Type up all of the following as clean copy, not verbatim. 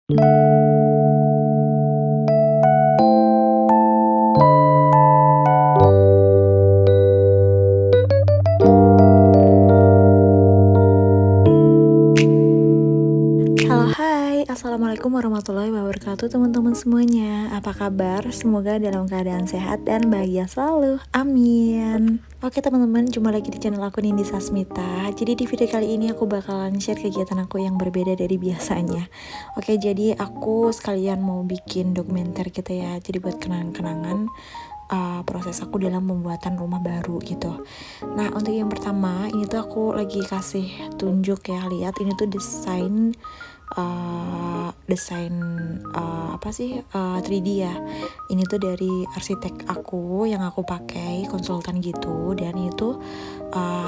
Halo, hai, assalamualaikum warahmatullahi wabarakatuh teman-teman semuanya. Apa kabar? Semoga dalam keadaan sehat dan bahagia selalu, amin. Oke teman-teman, jumpa lagi di channel aku Nindi Sasmita. Jadi di video kali ini aku bakalan share kegiatan aku yang berbeda dari biasanya. Oke, jadi aku sekalian mau bikin dokumenter gitu ya. Jadi buat kenang-kenangan proses aku dalam pembuatan rumah baru gitu. Nah, untuk yang pertama ini tuh aku lagi kasih tunjuk ya, lihat ini tuh desain 3D ya. Ini tuh dari arsitek aku yang aku pakai konsultan gitu, dan itu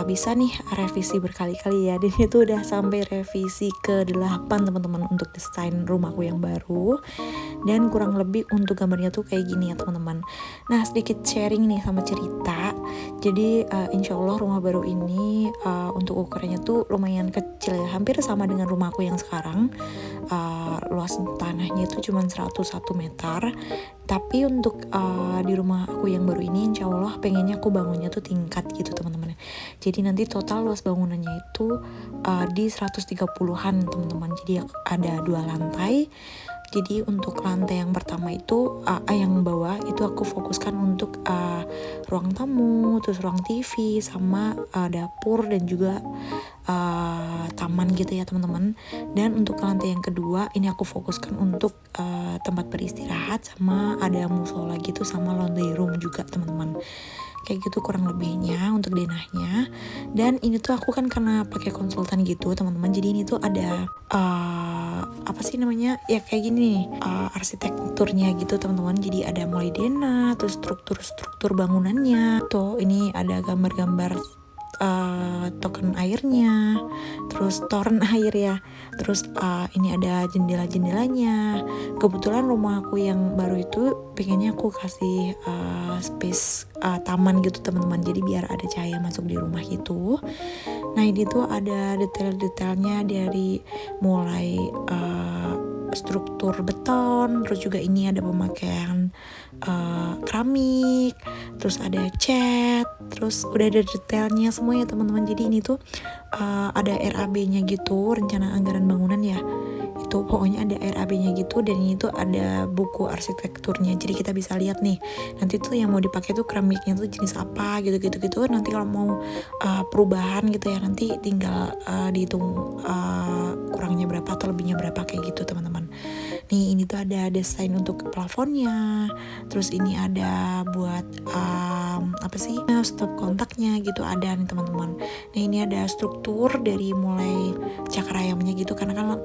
bisa nih revisi berkali-kali ya. Dan itu udah sampai revisi ke-8 teman-teman untuk desain rumahku yang baru. Dan kurang lebih untuk gambarnya tuh kayak gini ya teman-teman. Nah, sedikit sharing nih sama cerita. Jadi insya Allah rumah baru ini untuk ukurannya tuh lumayan kecil ya, hampir sama dengan rumahku yang sekarang. Luas tanahnya itu cuma 101 meter. Tapi untuk di rumah aku yang baru ini insya Allah pengennya aku bangunnya tuh tingkat gitu teman-teman. Jadi nanti total luas bangunannya itu di 130-an teman-teman. Jadi ada 2 lantai. Jadi untuk lantai yang pertama itu yang bawah itu aku fokuskan untuk ruang tamu, terus ruang TV, sama dapur dan juga taman gitu ya teman-teman. Dan untuk lantai yang kedua ini aku fokuskan untuk tempat beristirahat, sama ada musola gitu, sama laundry room juga teman-teman. Kayak gitu kurang lebihnya untuk denahnya. Dan ini tuh aku kan karena pakai konsultan gitu teman-teman, jadi ini tuh ada ya kayak gini nih arsitekturnya gitu teman-teman. Jadi ada mulai denah, terus struktur bangunannya tuh, ini ada gambar-gambar token airnya, terus toren air ya, terus ini ada jendela-jendelanya. Kebetulan rumah aku yang baru itu pengennya aku kasih space taman gitu teman-teman, jadi biar ada cahaya masuk di rumah gitu. Nah, ini tuh ada detail-detailnya dari mulai struktur beton, terus juga ini ada pemakaian keramik, terus ada cat, terus udah ada detailnya semuanya teman-teman. Jadi ini tuh ada RAB-nya gitu, rencana anggaran bangunan ya. Itu pokoknya ada RAB-nya gitu, dan ini tuh ada buku arsitekturnya. Jadi kita bisa lihat nih, nanti tuh yang mau dipakai tuh keramiknya tuh jenis apa gitu. Nanti kalau mau perubahan gitu ya, nanti tinggal dihitung kurangnya berapa atau lebihnya berapa kayak gitu teman-teman. Nih, ini tuh ada desain untuk plafonnya. Terus ini ada buat stop kontaknya gitu ada nih teman-teman. Nah, ini ada struktur dari mulai cakar ayamnya gitu, karena kan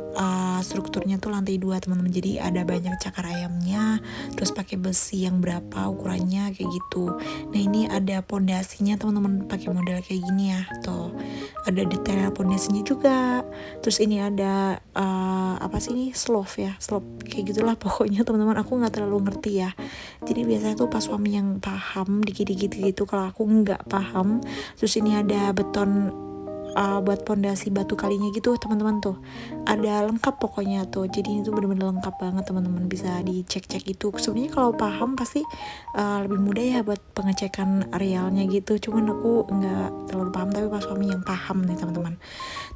strukturnya tuh lantai 2 teman-teman. Jadi ada banyak cakar ayamnya, terus pakai besi yang berapa ukurannya kayak gitu. Nah, ini ada pondasinya teman-teman, pakai model kayak gini ya. Tuh, ada detail pondasinya juga. Terus ini ada slope kayak gitulah pokoknya teman-teman. Aku nggak terlalu ngerti ya, jadi biasanya tuh pas suami yang paham dikit-dikit gitu, kalau aku nggak paham. Terus ini ada beton buat pondasi batu kalinya gitu teman-teman, tuh ada lengkap pokoknya tuh. Jadi ini tuh bener-bener lengkap banget teman-teman, bisa dicek-cek itu. Sebenarnya kalau paham pasti lebih mudah ya buat pengecekan arealnya gitu, cuman aku nggak terlalu paham. Tapi pas suami yang paham nih teman-teman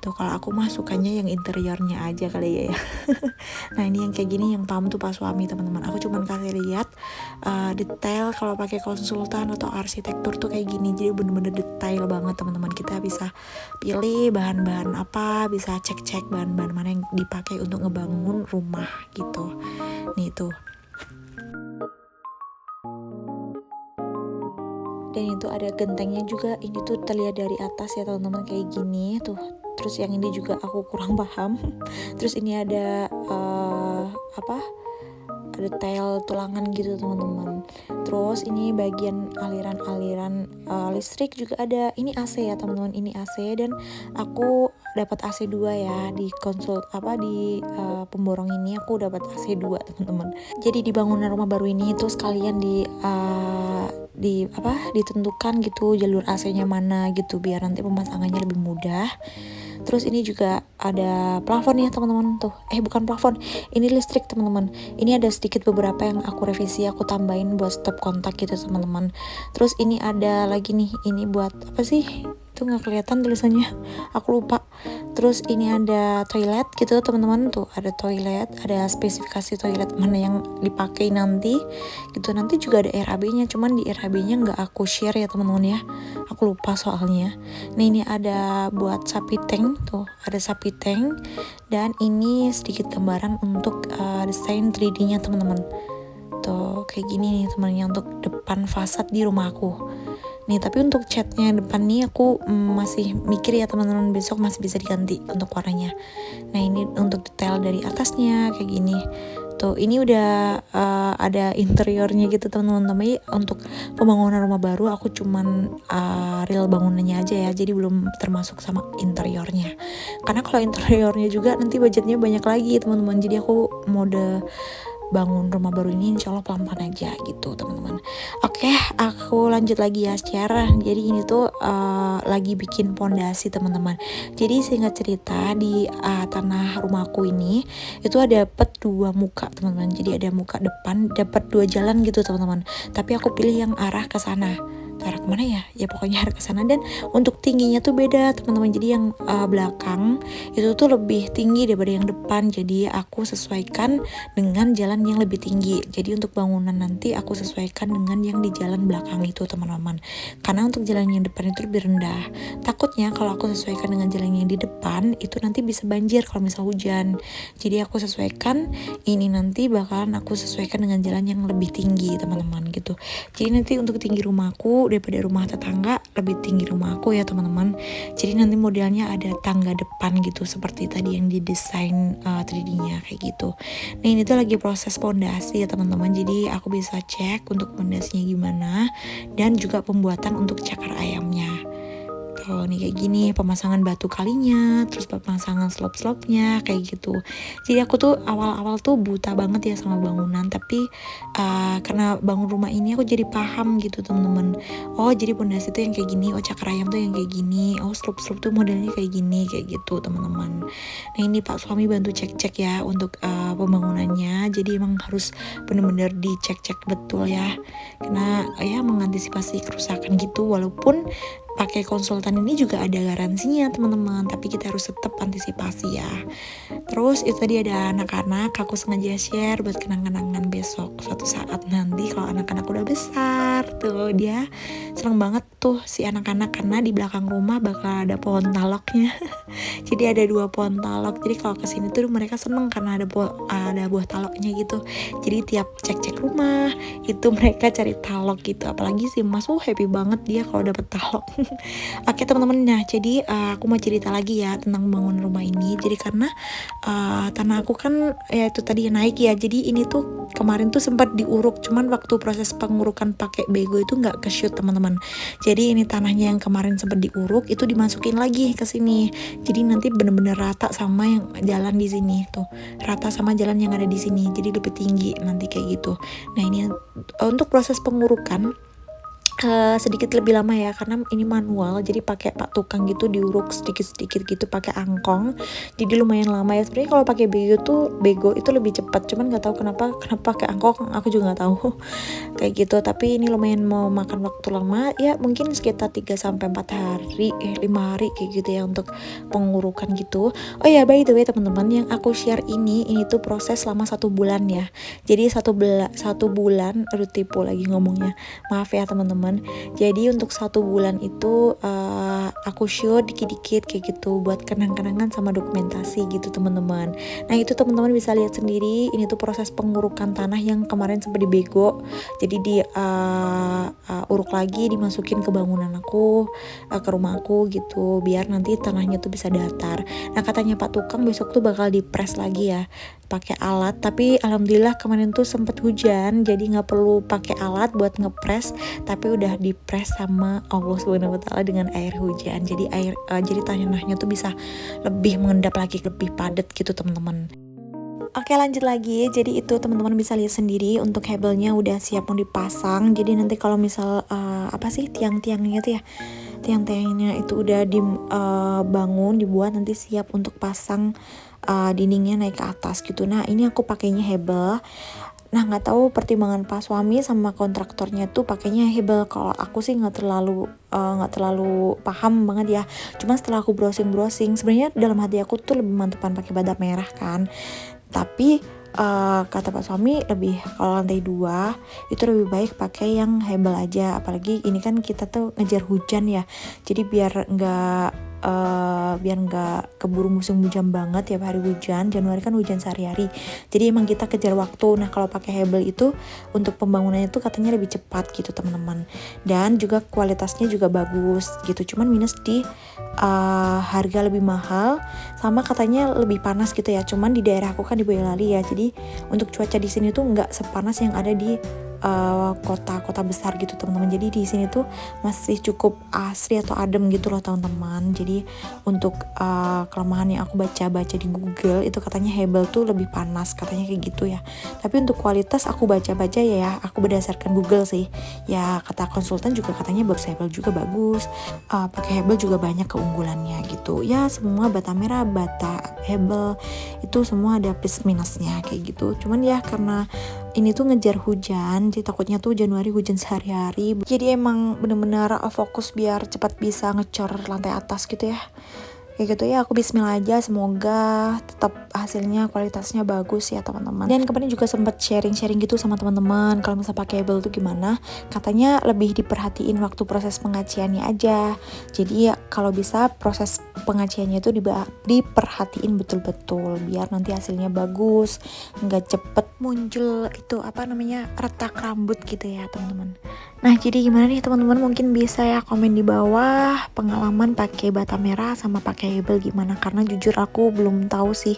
tuh, kalau aku mah sukanya yang interiornya aja kali ya. Nah, ini yang kayak gini yang paham tuh pas suami teman-teman. Aku cuman kasih lihat detail kalau pakai konsultan atau arsitektur tuh kayak gini. Jadi bener-bener detail banget teman-teman. Kita bisa pilih bahan-bahan apa, bisa cek-cek bahan-bahan mana yang dipakai untuk ngebangun rumah gitu. Nih tuh. Dan itu ada gentengnya juga. Ini tuh terlihat dari atas ya teman-teman, kayak gini tuh. Terus yang ini juga aku kurang paham. Terus ini ada detail tulangan gitu teman-teman. Terus ini bagian aliran listrik juga ada. Ini AC ya teman-teman, ini AC. Dan aku dapat AC 2 ya di pemborong ini. Aku dapat AC 2 teman-teman. Jadi di bangunan rumah baru ini itu sekalian ditentukan gitu jalur AC-nya mana gitu, biar nanti pemasangannya lebih mudah. Terus ini juga ada plafon ya teman-teman tuh. Bukan plafon, ini listrik teman-teman. Ini ada sedikit beberapa yang aku revisi, aku tambahin buat stop kontak gitu teman-teman. Terus ini ada lagi nih, ini buat apa sih? Itu nggak kelihatan tulisannya, aku lupa. Terus ini ada toilet gitu teman-teman, tuh ada toilet, ada spesifikasi toilet mana yang dipakai nanti gitu. Nanti juga ada RAB-nya, cuman di RAB-nya nggak aku share ya teman-teman ya, aku lupa soalnya. Nah ini ada buat sapi tank, tuh ada sapi tank, dan ini sedikit gambaran untuk desain 3D-nya teman-teman. Tuh kayak gini nih temannya untuk depan fasad di rumah aku. Nih tapi untuk catnya depan nih aku masih mikir ya teman-teman, besok masih bisa diganti untuk warnanya. Nah ini untuk detail dari atasnya kayak gini. Tuh ini udah ada interiornya gitu teman-teman. Tapi untuk pembangunan rumah baru aku cuman real bangunannya aja ya, jadi belum termasuk sama interiornya. Karena kalau interiornya juga nanti budgetnya banyak lagi teman-teman. Jadi aku mode bangun rumah baru ini insya Allah pelan-pelan aja gitu teman-teman. Oke, aku lanjut lagi ya secara. Jadi ini tuh lagi bikin pondasi teman-teman. Jadi singkat cerita di tanah rumahku ini itu ada dapat 2 muka teman-teman. Jadi ada muka depan, dapat 2 jalan gitu teman-teman. Tapi aku pilih yang arah ke sana. Arah kemana ya? Ya pokoknya arah ke sana. Dan untuk tingginya tuh beda teman-teman. Jadi yang belakang itu tuh lebih tinggi daripada yang depan. Jadi aku sesuaikan dengan jalan yang lebih tinggi. Jadi untuk bangunan nanti aku sesuaikan dengan yang di jalan belakang itu teman-teman. Karena untuk jalan yang depan itu lebih rendah. Takutnya kalau aku sesuaikan dengan jalan yang di depan itu nanti bisa banjir kalau misal hujan. Jadi aku sesuaikan ini nanti bakalan aku sesuaikan dengan jalan yang lebih tinggi teman-teman gitu. Jadi nanti untuk tinggi rumahku daripada rumah tetangga lebih tinggi rumahku ya teman-teman. Jadi nanti modelnya ada tangga depan gitu seperti tadi yang didesain 3D-nya kayak gitu. Nah ini tuh lagi proses pondasi ya teman-teman. Jadi aku bisa cek untuk pondasinya gimana dan juga pembuatan untuk cakar ayamnya. Tuh nih kayak gini pemasangan batu kalinya, terus pemasangan slop-slopnya kayak gitu. Jadi aku tuh awal-awal tuh buta banget ya sama bangunan, tapi karena bangun rumah ini aku jadi paham gitu teman-teman. Oh jadi pondasi tuh yang kayak gini, oh cakar ayam tuh yang kayak gini, oh slop-slop tuh modelnya kayak gini kayak gitu teman-teman. Nah ini Pak suami bantu cek-cek ya untuk pembangunannya. Jadi emang harus bener-bener dicek-cek betul ya, karena ya mengantisipasi kerusakan gitu. Walaupun pakai konsultan ini juga ada garansinya teman-teman, tapi kita harus tetap antisipasi ya. Terus itu tadi ada anak-anak, aku sengaja share buat kenang-kenangan besok suatu saat nanti kalau anak-anak udah besar. Tuh dia seneng banget tuh si anak-anak karena di belakang rumah bakal ada pohon taloknya. Jadi ada 2 pohon talok. Jadi kalau kesini tuh mereka seneng karena ada buah taloknya gitu. Jadi tiap cek-cek rumah itu mereka cari talok gitu. Apalagi si Mas happy banget dia kalau dapet talok. Oke teman-teman, nah jadi aku mau cerita lagi ya tentang bangun rumah ini. Jadi karena tanah aku kan ya itu tadi naik ya. Jadi ini tuh kemarin tuh sempat diuruk, cuman waktu proses pengurukan pakai bego itu nggak ke shoot teman-teman. Jadi ini tanahnya yang kemarin sempat diuruk itu dimasukin lagi ke sini. Jadi nanti bener-bener rata sama yang jalan di sini tuh, rata sama jalan yang ada di sini. Jadi lebih tinggi nanti kayak gitu. Nah ini untuk proses pengurukan sedikit lebih lama ya karena ini manual, jadi pakai pak tukang gitu diuruk sedikit-sedikit gitu pakai angkong, jadi lumayan lama ya. Sebenarnya kalau pakai bego itu lebih cepat, cuman nggak tahu kenapa pakai angkong, aku juga nggak tahu kayak gitu. Tapi ini lumayan mau makan waktu lama ya, mungkin sekitar 3-4 hari 5 hari kayak gitu ya untuk pengurukan gitu. Oh ya by the way teman-teman, yang aku share ini tuh proses selama 1 bulan ya. Jadi 1 bulan, aduh tipu lagi ngomongnya, maaf ya teman-teman. Jadi untuk 1 bulan itu aku shoot dikit-dikit kayak gitu buat kenang-kenangan sama dokumentasi gitu teman-teman. Nah itu teman-teman bisa lihat sendiri, ini tuh proses pengurukan tanah yang kemarin sempat dibego. Jadi di uruk lagi, dimasukin ke bangunan aku, ke rumah aku gitu, biar nanti tanahnya tuh bisa datar. Nah katanya Pak Tukang besok tuh bakal dipres lagi ya pakai alat, tapi alhamdulillah kemarin tuh sempet hujan jadi nggak perlu pakai alat buat ngepres, tapi udah dipres sama Allah Subhanahu wa taala dengan air hujan. Jadi jadi tanahnya tuh bisa lebih mengendap lagi, lebih padat gitu teman-teman. Oke lanjut lagi, jadi itu teman-teman bisa lihat sendiri untuk kabelnya udah siap mau dipasang. Jadi nanti kalau misal tiang-tiangnya tuh ya, tiang-tiangnya itu udah dibangun, dibuat, nanti siap untuk pasang dindingnya naik ke atas gitu. Nah ini aku pakainya hebel. Nah nggak tahu pertimbangan Pak suami sama kontraktornya tuh pakainya hebel. Kalau aku sih nggak terlalu paham banget ya. Cuma setelah aku browsing sebenarnya dalam hati aku tuh lebih mantepan pakai bata merah kan. Tapi kata Pak suami lebih, kalau lantai 2 itu lebih baik pakai yang hebel aja. Apalagi ini kan kita tuh ngejar hujan ya. Jadi biar nggak keburu musim hujan banget, tiap hari hujan. Januari kan hujan sehari-hari, jadi emang kita kejar waktu. Nah kalau pakai hebel itu untuk pembangunannya tuh katanya lebih cepat gitu teman-teman, dan juga kualitasnya juga bagus gitu. Cuman minus di harga lebih mahal, sama katanya lebih panas gitu ya. Cuman di daerah aku kan di Boyolali ya, jadi untuk cuaca di sini tuh nggak sepanas yang ada di kota-kota besar gitu teman-teman. Jadi di sini tuh masih cukup asri atau adem gitu loh teman-teman. Jadi untuk kelemahan yang aku baca-baca di Google itu katanya hebel tuh lebih panas, katanya kayak gitu ya. Tapi untuk kualitas aku baca-baca ya, aku berdasarkan Google sih. Ya kata konsultan juga katanya bagus, hebel juga bagus. Pakai hebel juga banyak keunggulannya gitu. Ya semua bata merah, bata hebel itu semua ada plus minusnya kayak gitu. Cuman ya karena ini tuh ngejar hujan, jadi takutnya tuh Januari hujan sehari-hari. Jadi emang bener-bener fokus biar cepat bisa ngecor lantai atas gitu ya. Kayak gitu ya, aku bismillah aja, semoga tetap hasilnya kualitasnya bagus ya teman-teman. Dan kemarin juga sempat sharing-sharing gitu sama teman-teman kalau misalnya pakai hebel tuh gimana. Katanya lebih diperhatiin waktu proses pengaciannya aja. Jadi ya kalau bisa proses pengaciannya itu diperhatiin betul-betul biar nanti hasilnya bagus, nggak cepet muncul itu retak rambut gitu ya teman-teman. Nah jadi gimana nih teman-teman, mungkin bisa ya komen di bawah pengalaman pakai bata merah sama pakai hebel gimana, karena jujur aku belum tahu sih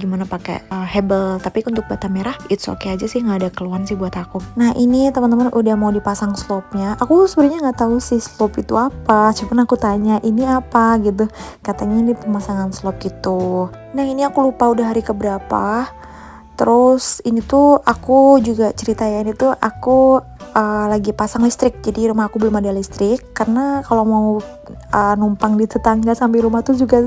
gimana pakai hebel. Tapi untuk bata merah it's okay aja sih, nggak ada keluhan sih buat aku. Nah ini teman-teman udah mau dipasang slope-nya. Aku sebenarnya nggak tahu sih slope itu apa, cuman aku tanya ini apa gitu, katanya ini pemasangan slope gitu. Nah ini aku lupa udah hari keberapa. Terus ini tuh aku juga ceritain itu aku lagi pasang listrik. Jadi rumah aku belum ada listrik, karena kalau mau numpang di tetangga sampai rumah tuh juga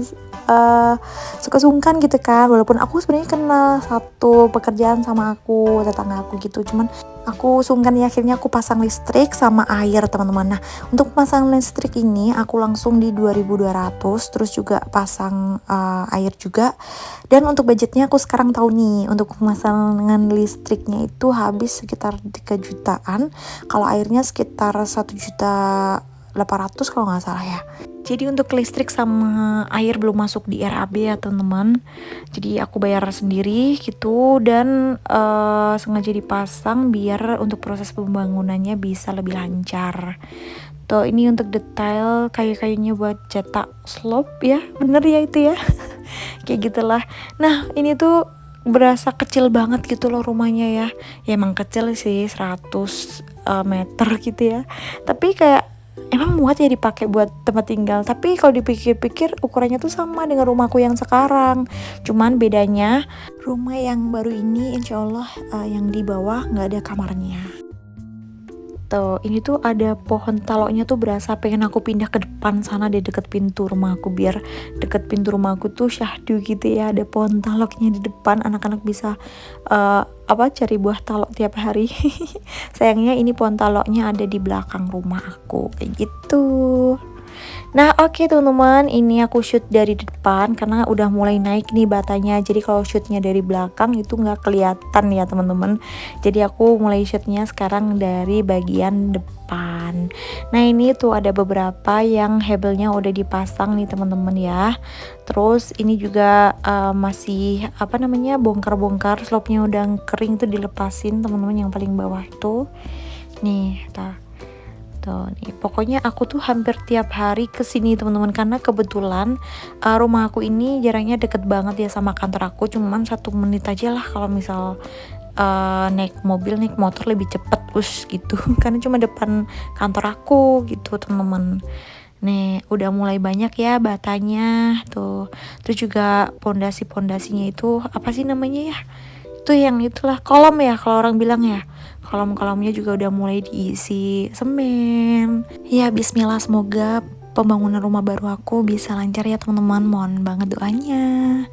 suka sungkan gitu kan. Walaupun aku sebenarnya kenal satu pekerjaan sama tetangga aku gitu, cuman aku sungkan ya, akhirnya aku pasang listrik sama air teman-teman. Nah untuk pasang listrik ini aku langsung di 2.200, terus juga pasang air juga. Dan untuk budgetnya aku sekarang tahu nih, untuk pemasangan listriknya itu habis sekitar 3 jutaan, kalau airnya sekitar 1.800.000 kalau nggak salah ya. Jadi untuk listrik sama air belum masuk di RAB ya teman-teman. Jadi aku bayar sendiri gitu, dan sengaja dipasang biar untuk proses pembangunannya bisa lebih lancar. Tuh ini untuk detail kayu-kayunya buat cetak slope ya, bener ya itu ya. Kayak gitulah. Nah ini tuh berasa kecil banget gitu loh rumahnya ya. Ya emang kecil sih, 100 meter gitu ya. Tapi kayak emang muat ya dipakai buat tempat tinggal. Tapi kalau dipikir-pikir ukurannya tuh sama dengan rumahku yang sekarang. Cuman bedanya rumah yang baru ini insya Allah yang di bawah nggak ada kamarnya. Tuh, ini tuh ada pohon taloknya tuh berasa pengen aku pindah ke depan sana deh, deket pintu rumahku, biar deket pintu rumahku tuh syahdu gitu ya, ada pohon taloknya di depan, anak-anak bisa cari buah talok tiap hari. Sayangnya ini pohon taloknya ada di belakang rumah aku kayak gitu. Nah oke teman-teman, ini aku shoot dari depan karena udah mulai naik nih batanya. Jadi kalau shootnya dari belakang itu nggak kelihatan ya teman-teman. Jadi aku mulai shootnya sekarang dari bagian depan. Nah ini tuh ada beberapa yang hebelnya udah dipasang nih teman-teman ya. Terus ini juga masih bongkar-bongkar, slope-nya udah kering tuh dilepasin teman-teman, yang paling bawah tuh. Nih, tuh nih, pokoknya aku tuh hampir tiap hari kesini teman-teman, karena kebetulan rumah aku ini jaraknya deket banget ya sama kantor aku, cuman 1 menit aja lah kalau misal naik mobil, naik motor lebih cepet gitu karena cuma depan kantor aku gitu teman-teman. Nih udah mulai banyak ya batanya tuh. Terus juga pondasinya itu apa sih namanya ya, itu yang itulah kolom ya kalau orang bilang ya. Kolom-kolomnya juga udah mulai diisi semen. Ya bismillah, semoga pembangunan rumah baru aku bisa lancar ya teman-teman, mohon banget doanya.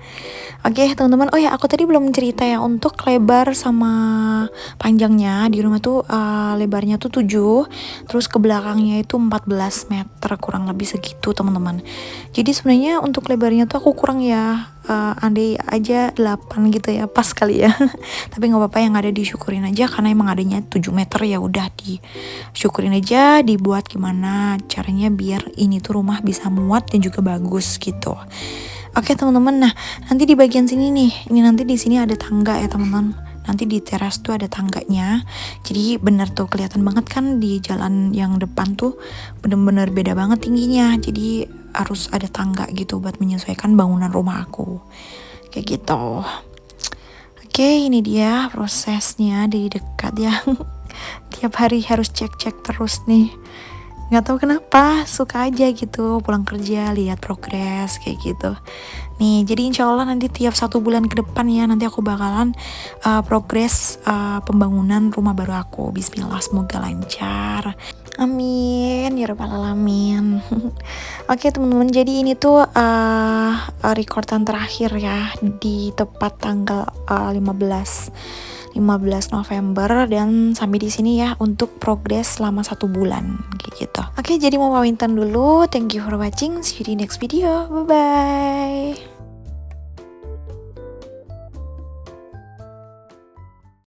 Oke teman-teman, oh ya aku tadi belum cerita ya untuk lebar sama panjangnya di rumah tuh lebarnya tuh 7, terus ke belakangnya itu 14 meter kurang lebih segitu teman-teman. Jadi sebenarnya untuk lebarnya tuh aku kurang ya, andai aja 8 gitu ya, pas kali ya. Tapi nggak apa-apa, yang ada disyukurin aja karena emang adanya 7 meter, ya udah disyukurin aja, dibuat gimana caranya biar ini tuh rumah bisa muat dan juga bagus gitu. Oke teman-teman, nah nanti di bagian sini nih, ini nanti di sini ada tangga ya teman-teman. Nanti di teras tuh ada tangganya. Jadi bener tuh kelihatan banget kan di jalan yang depan tuh bener-bener beda banget tingginya. Jadi harus ada tangga gitu buat menyesuaikan bangunan rumah aku. Kayak gitu. Oke, ini dia prosesnya dari dekat ya. Tiap hari harus cek-cek terus nih. Nggak tahu kenapa, suka aja gitu pulang kerja lihat progres kayak gitu. Nih, jadi insya Allah nanti tiap 1 bulan ke depan ya, nanti aku bakalan progres pembangunan rumah baru aku. Bismillah, semoga lancar. Amin ya rabbal alamin. Oke teman-teman, jadi ini tuh rekordan terakhir ya di tepat tanggal 15 November, dan sampai di sini ya untuk progres selama 1 bulan kayak gitu. Oke, jadi mau pamitan dulu. Thank you for watching. See you di next video. Bye bye.